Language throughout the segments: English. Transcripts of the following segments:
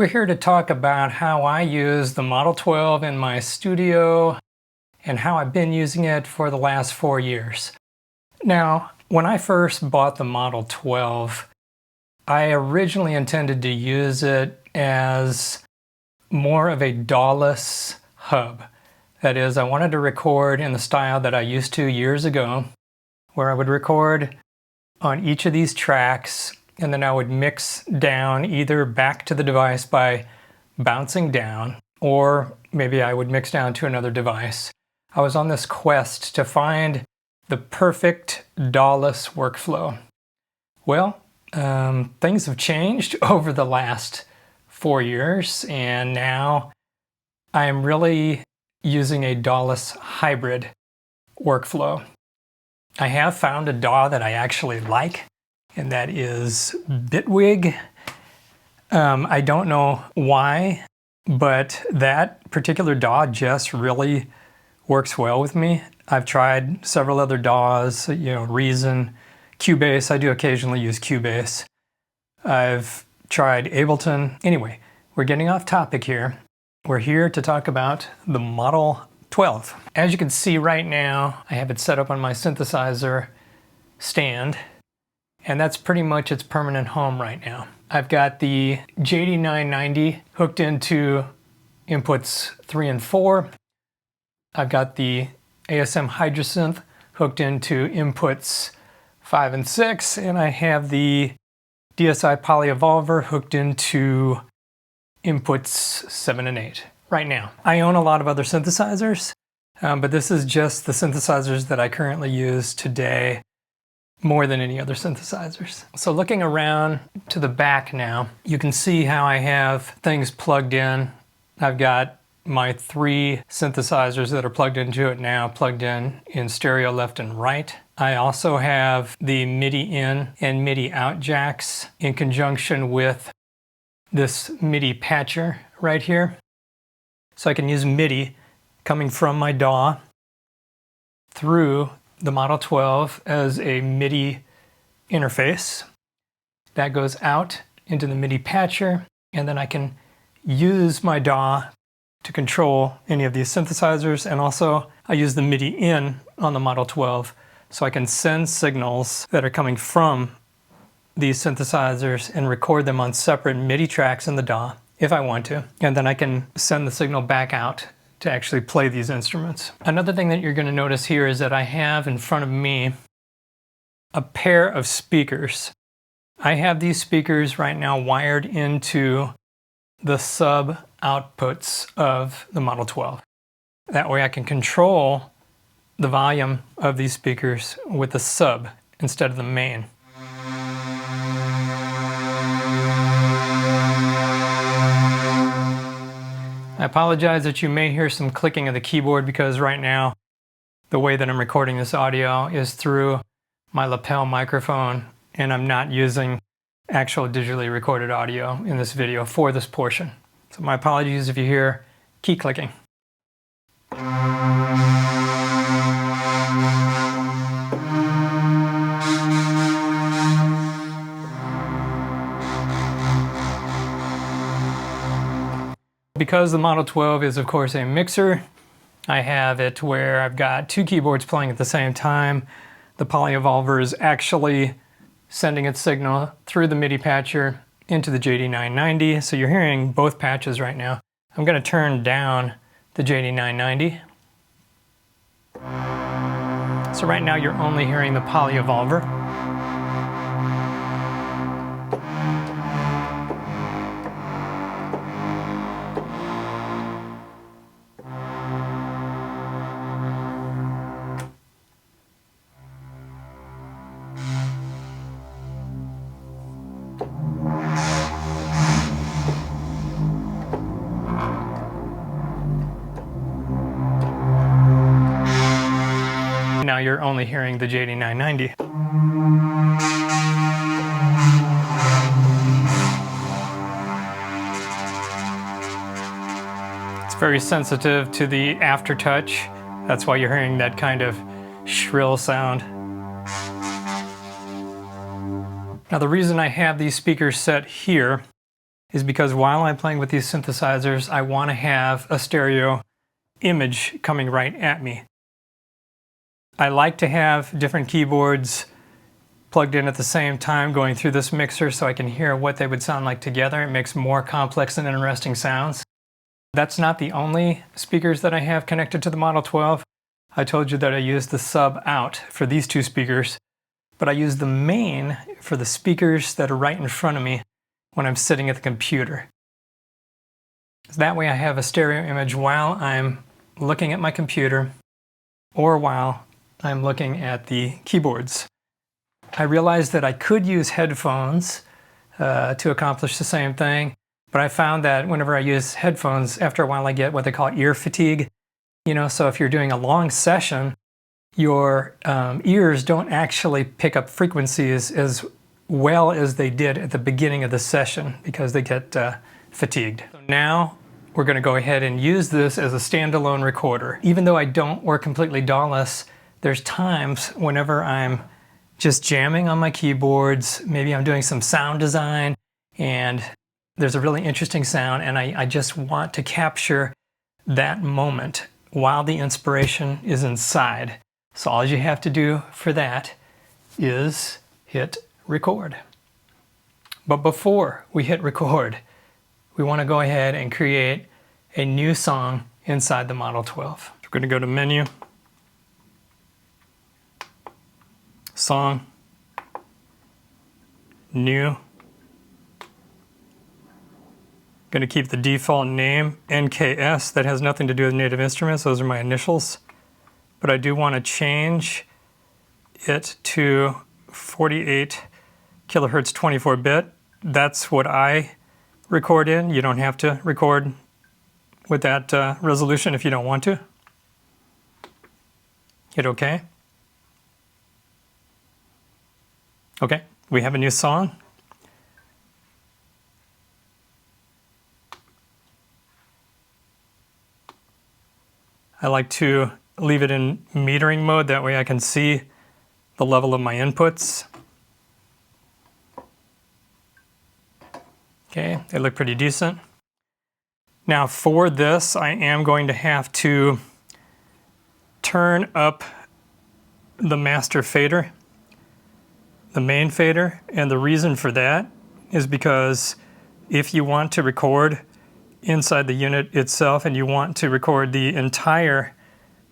We're here to talk about how I use the Model 12 in my studio and how I've been using it for the last 4 years. Now, when I first bought the Model 12, I originally intended to use it as more of a DAW-less hub. That is, I wanted to record in the style that I used to years ago, where I would record on each of these tracks and then I would mix down either back to the device by bouncing down, or maybe I would mix down to another device. I was on this quest to find the perfect DAW-less workflow. Well, things have changed over the last 4 years, and now I'm really using a DAW-less hybrid workflow. I have found a DAW that I actually like, and that is Bitwig. I don't know why, but that particular DAW just really works well with me. I've tried several other DAWs, Reason, Cubase. I do occasionally use Cubase. I've tried Ableton. Anyway, we're getting off topic here. We're here to talk about the Model 12. As you can see right now, I have it set up on my synthesizer stand, and that's pretty much its permanent home right now. I've got the JD990 hooked into inputs 3 and 4. I've got the ASM Hydrosynth hooked into inputs 5 and 6, and I have the DSI Polyevolver hooked into inputs 7 and 8 right now. I own a lot of other synthesizers, but this is just the synthesizers that I currently use today, more than any other synthesizers. So looking around to the back now, you can see how I have things plugged in. I've got my 3 synthesizers that are plugged into it now, plugged in stereo left and right. I also have the MIDI in and MIDI out jacks in conjunction with this MIDI patcher right here. So I can use MIDI coming from my DAW through the Model 12 as a MIDI interface. That goes out into the MIDI patcher, and then I can use my DAW to control any of these synthesizers, and also I use the MIDI in on the Model 12 so I can send signals that are coming from these synthesizers and record them on separate MIDI tracks in the DAW if I want to, and then I can send the signal back out to actually play these instruments. Another thing that you're going to notice here is that I have in front of me a pair of speakers. I have these speakers right now wired into the sub outputs of the Model 12. That way I can control the volume of these speakers with the sub instead of the main. I apologize that you may hear some clicking of the keyboard because right now the way that I'm recording this audio is through my lapel microphone, and I'm not using actual digitally recorded audio in this video for this portion. So my apologies if you hear key clicking. Because the Model 12 is of course a mixer, I have it where I've got 2 keyboards playing at the same time. The Polyevolver is actually sending its signal through the MIDI patcher into the JD990, so you're hearing both patches right now. I'm going to turn down the JD990. So right now you're only hearing the Polyevolver. Now you're only hearing the JD990. It's very sensitive to the aftertouch. That's why you're hearing that kind of shrill sound. Now the reason I have these speakers set here is because while I'm playing with these synthesizers, I want to have a stereo image coming right at me. I like to have different keyboards plugged in at the same time going through this mixer so I can hear what they would sound like together. It makes more complex and interesting sounds. That's not the only speakers that I have connected to the Model 12. I told you that I use the sub out for these two speakers, but I use the main for the speakers that are right in front of me when I'm sitting at the computer. That way I have a stereo image while I'm looking at my computer or while I'm looking at the keyboards. I realized that I could use headphones to accomplish the same thing, but I found that whenever I use headphones, after a while I get what they call ear fatigue. You know, so if you're doing a long session, your ears don't actually pick up frequencies as well as they did at the beginning of the session because they get fatigued. So now we're going to go ahead and use this as a standalone recorder. Even though I don't work completely DAW-less, there's times whenever I'm just jamming on my keyboards, maybe I'm doing some sound design and there's a really interesting sound and I just want to capture that moment while the inspiration is inside. So all you have to do for that is hit record. But before we hit record, we want to go ahead and create a new song inside the Model 12. We're going to go to Menu, Song, New. Going to keep the default name NKS. That has nothing to do with Native Instruments. Those are my initials. But I do want to change it to 48 kilohertz 24-bit. That's what I record in. You don't have to record with that resolution if you don't want to. Hit OK. Okay, we have a new song. I like to leave it in metering mode, that way I can see the level of my inputs. Okay, they look pretty decent. Now for this, I am going to have to turn up the master fader, the main fader, and the reason for that is because if you want to record inside the unit itself and you want to record the entire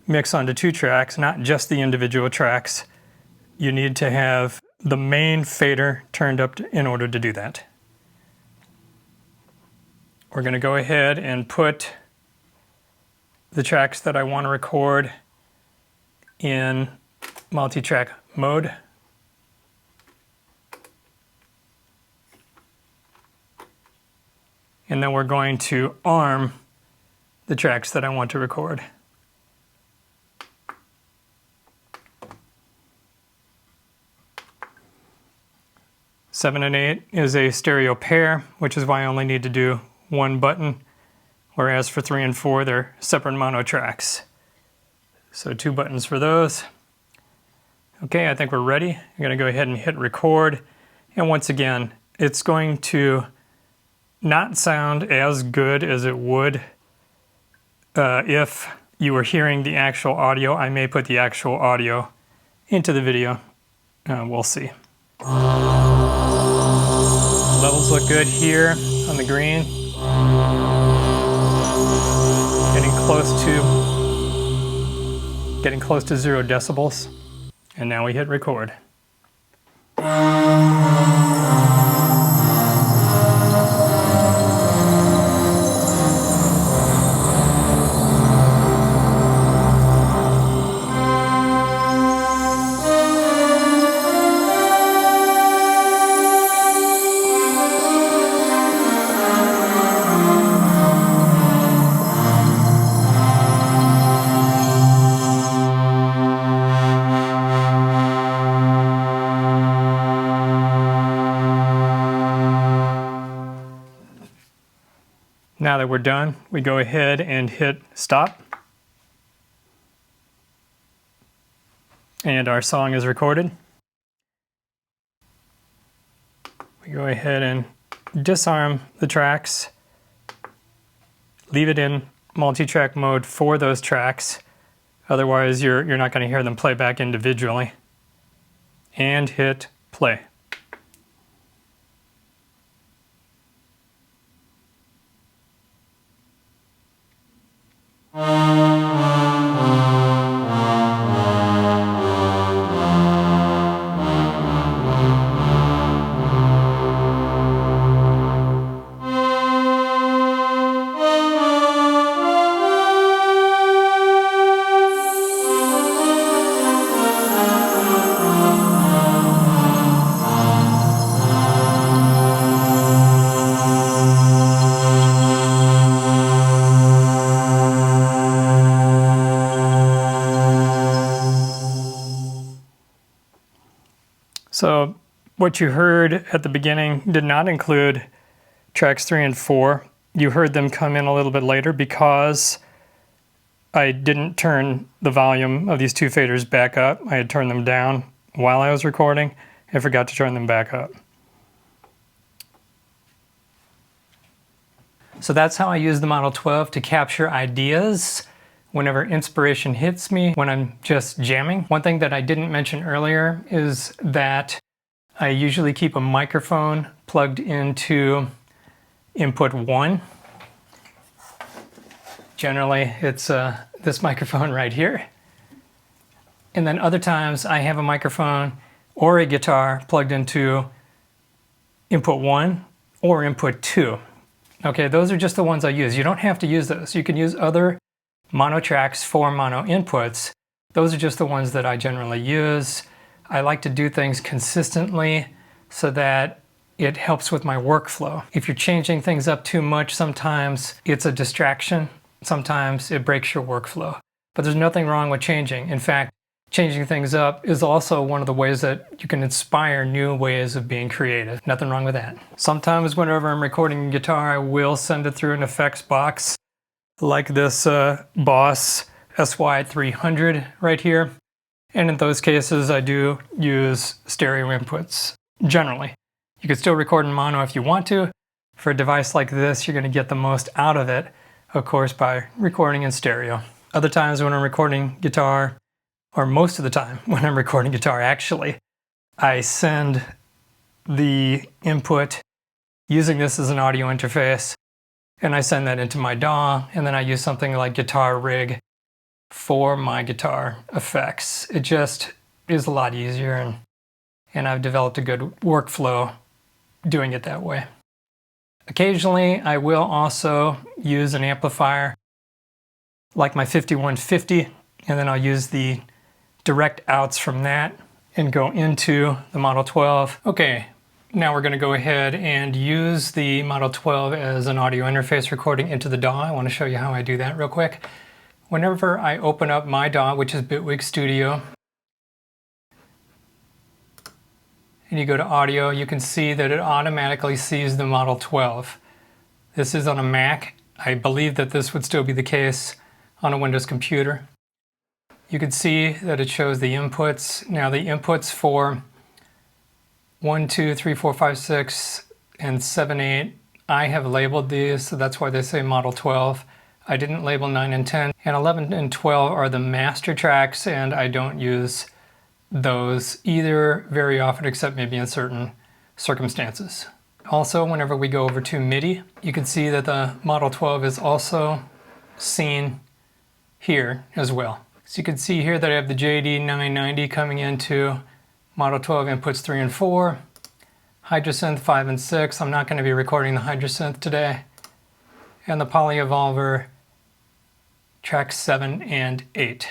mix onto 2 tracks, not just the individual tracks, you need to have the main fader turned up in order to do that. We're going to go ahead and put the tracks that I want to record in multi-track mode. And then we're going to arm the tracks that I want to record. Seven and 8 is a stereo pair, which is why I only need to do 1 button, whereas for 3 and 4 they're separate mono tracks. So 2 buttons for those. Okay, I think we're ready. I'm going to go ahead and hit record. And once again, it's going to not sound as good as it would if you were hearing the actual audio. I may put the actual audio into the video. We'll see. Levels look good here on the green. Getting close to 0 decibels. And now we hit record. Now that we're done, we go ahead and hit stop. And our song is recorded. We go ahead and disarm the tracks, leave it in multi-track mode for those tracks, otherwise you're not going to hear them play back individually, and hit play. So what you heard at the beginning did not include tracks 3 and 4. You heard them come in a little bit later because I didn't turn the volume of these two faders back up. I had turned them down while I was recording and forgot to turn them back up. So that's how I use the Model 12 to capture ideas whenever inspiration hits me, when I'm just jamming. One thing that I didn't mention earlier is that I usually keep a microphone plugged into input 1. Generally, it's this microphone right here. And then other times I have a microphone or a guitar plugged into input 1 or input 2. Okay, those are just the ones I use. You don't have to use those. You can use other mono tracks for mono inputs. Those are just the ones that I generally use. I like to do things consistently so that it helps with my workflow. If you're changing things up too much, sometimes it's a distraction. Sometimes it breaks your workflow. But there's nothing wrong with changing. In fact, changing things up is also one of the ways that you can inspire new ways of being creative. Nothing wrong with that. Sometimes whenever I'm recording guitar, I will send it through an effects box like this Boss SY300 right here. And in those cases, I do use stereo inputs, generally. You could still record in mono if you want to. For a device like this, you're going to get the most out of it, of course, by recording in stereo. Other times when I'm recording guitar, or most of the time when I'm recording guitar actually, I send the input using this as an audio interface, and I send that into my DAW, and then I use something like Guitar Rig for my guitar effects. It just is a lot easier, and I've developed a good workflow doing it that way. Occasionally, I will also use an amplifier like my 5150, and then I'll use the direct outs from that and go into the Model 12. Okay, now we're going to go ahead and use the Model 12 as an audio interface recording into the DAW. I want to show you how I do that real quick. Whenever I open up my DAW, which is Bitwig Studio, and you go to audio, you can see that it automatically sees the Model 12. This is on a Mac. I believe that this would still be the case on a Windows computer. You can see that it shows the inputs. Now the inputs for 1, 2, 3, 4, 5, 6, and 7, 8, I have labeled these, so that's why they say Model 12. I didn't label 9 and 10, and 11 and 12 are the master tracks, and I don't use those either very often, except maybe in certain circumstances. Also, whenever we go over to MIDI, you can see that the Model 12 is also seen here as well. So you can see here that I have the JD990 coming into Model 12 inputs 3 and 4, Hydrosynth 5 and 6. I'm not going to be recording the Hydrosynth today. And the Polyevolver tracks 7 and 8.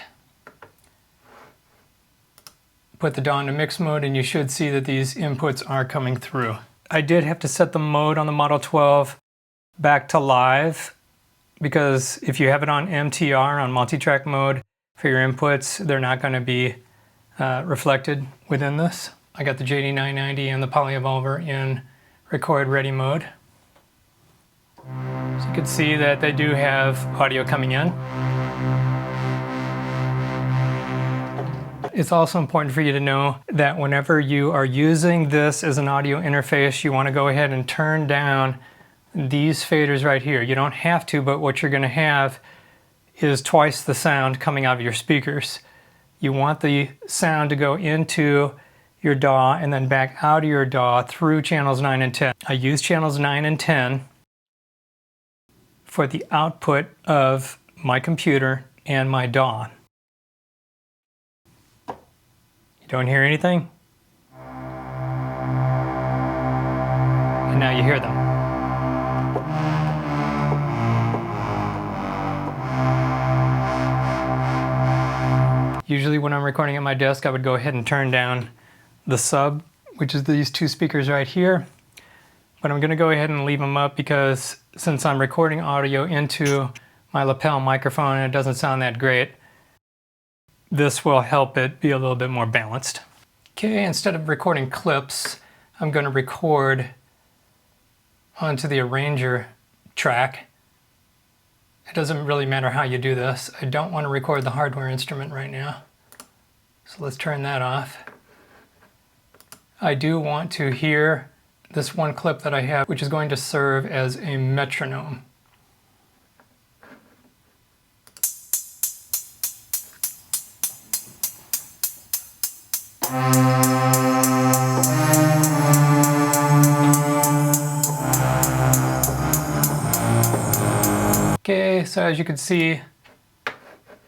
Put the DAW into mix mode and you should see that these inputs are coming through. I did have to set the mode on the Model 12 back to live, because if you have it on MTR, on multi-track mode, for your inputs, they're not going to be reflected within this. I got the JD990 and the Polyevolver in record ready mode. So you can see that they do have audio coming in. it's also important for you to know that whenever you are using this as an audio interface, you want to go ahead and turn down these faders right here. You don't have to, but what you're going to have is twice the sound coming out of your speakers. You want the sound to go into your DAW and then back out of your DAW through channels 9 and 10. I use channels 9 and 10 for the output of my computer and my DAW. You don't hear anything? And now you hear them. Usually when I'm recording at my desk, I would go ahead and turn down the sub, which is these two speakers right here. But I'm going to go ahead and leave them up because since I'm recording audio into my lapel microphone and it doesn't sound that great, this will help it be a little bit more balanced. Okay, instead of recording clips, I'm going to record onto the arranger track. It doesn't really matter how you do this. I don't want to record the hardware instrument right now. So let's turn that off. I do want to hear this one clip that I have, which is going to serve as a metronome. Okay, so as you can see,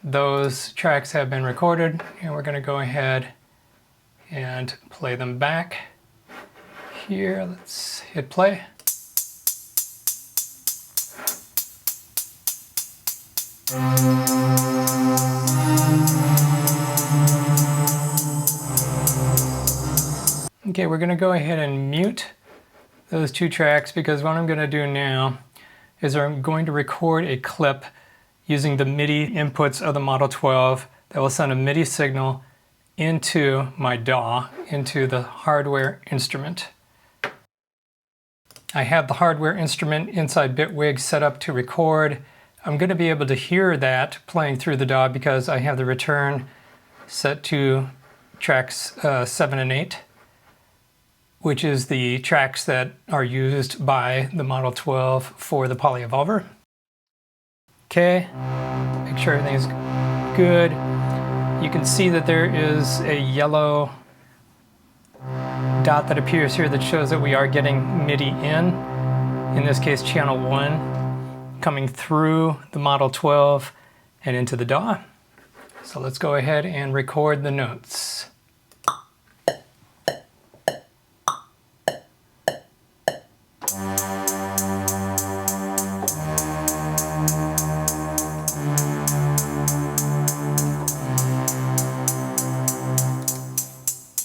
those tracks have been recorded, and we're going to go ahead and play them back. Here, let's hit play. Okay, we're going to go ahead and mute those two tracks because what I'm going to do now is I'm going to record a clip using the MIDI inputs of the Model 12 that will send a MIDI signal into my DAW, into the hardware instrument. I have the hardware instrument inside Bitwig set up to record. I'm going to be able to hear that playing through the DAW because I have the return set to tracks 7 and 8, which is the tracks that are used by the Model 12 for the polyevolver. Okay, make sure everything's good. You can see that there is a yellow dot that appears here that shows that we are getting MIDI in this case channel 1, coming through the Model 12 and into the DAW. So let's go ahead and record the notes.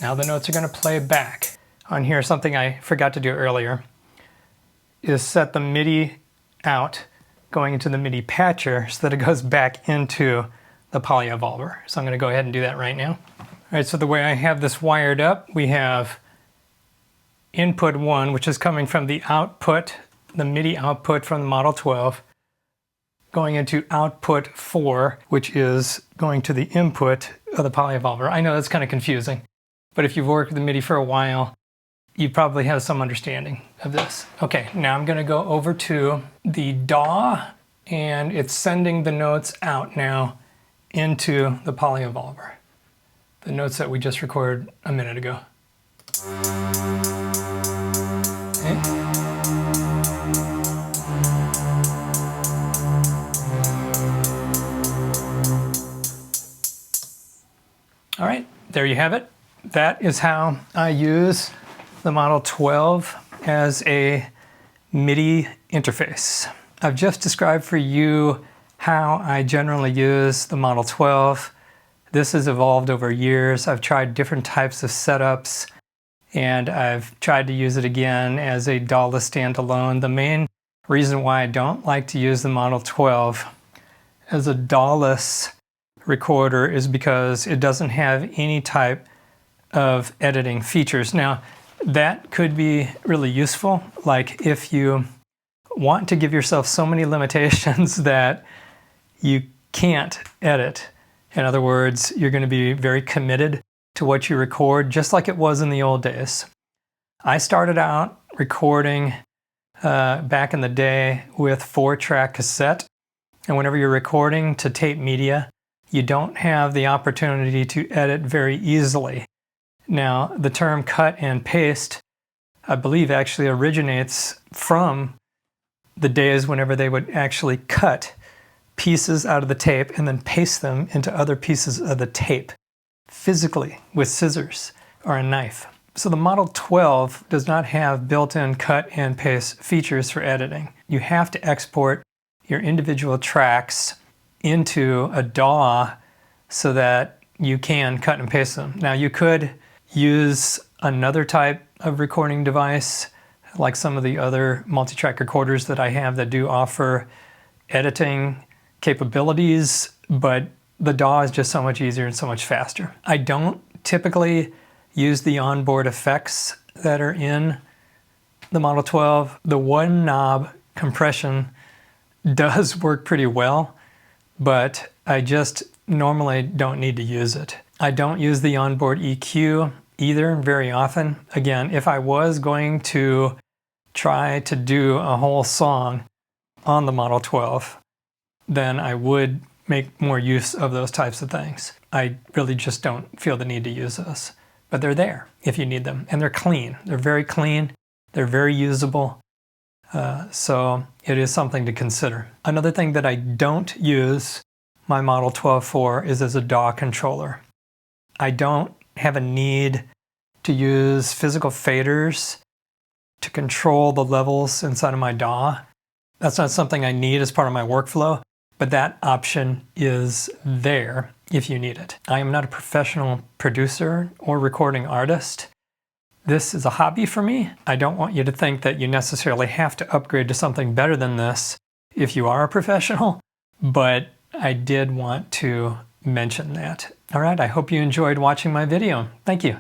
Now the notes are going to play back. On here, something I forgot to do earlier is set the MIDI out going into the MIDI patcher so that it goes back into the polyevolver. So I'm going to go ahead and do that right now. All right, so the way I have this wired up, we have input 1, which is coming from the output, the MIDI output from the Model 12, going into output 4, which is going to the input of the polyevolver. I know that's kind of confusing, but if you've worked with the MIDI for a while, you probably have some understanding of this. Okay, now I'm going to go over to the DAW, and it's sending the notes out now into the polyevolver. The notes that we just recorded a minute ago. Okay. All right, there you have it. That is how I use the Model 12 as a MIDI interface. I've just described for you how I generally use the Model 12. This has evolved over years. I've tried different types of setups, and I've tried to use it again as a DAW-less standalone. The main reason why I don't like to use the Model 12 as a DAW-less recorder is because it doesn't have any type of editing features. Now, that could be really useful, like if you want to give yourself so many limitations that you can't edit In other words, you're going to be very committed to what you record, just like it was in the old days. I started out recording back in the day with 4-track cassette, and whenever you're recording to tape media, you don't have the opportunity to edit very easily. Now, the term cut and paste, I believe, actually originates from the days whenever they would actually cut pieces out of the tape and then paste them into other pieces of the tape physically with scissors or a knife. So the Model 12 does not have built-in cut and paste features for editing. You have to export your individual tracks into a DAW so that you can cut and paste them. Now, you could use another type of recording device, like some of the other multi-track recorders that I have that do offer editing capabilities, but the DAW is just so much easier and so much faster. I don't typically use the onboard effects that are in the Model 12. The one knob compression does work pretty well, but I just normally don't need to use it. I don't use the onboard EQ either very often. Again, if I was going to try to do a whole song on the Model 12, then I would make more use of those types of things. I really just don't feel the need to use those. But they're there if you need them. And they're clean. They're very clean. They're very usable. So it is something to consider. Another thing that I don't use my Model 12 for is as a DAW controller. I don't have a need to use physical faders to control the levels inside of my DAW. That's not something I need as part of my workflow, but that option is there if you need it. I am not a professional producer or recording artist. This is a hobby for me. I don't want you to think that you necessarily have to upgrade to something better than this if you are a professional, but I did want to mention that. All right, I hope you enjoyed watching my video. Thank you.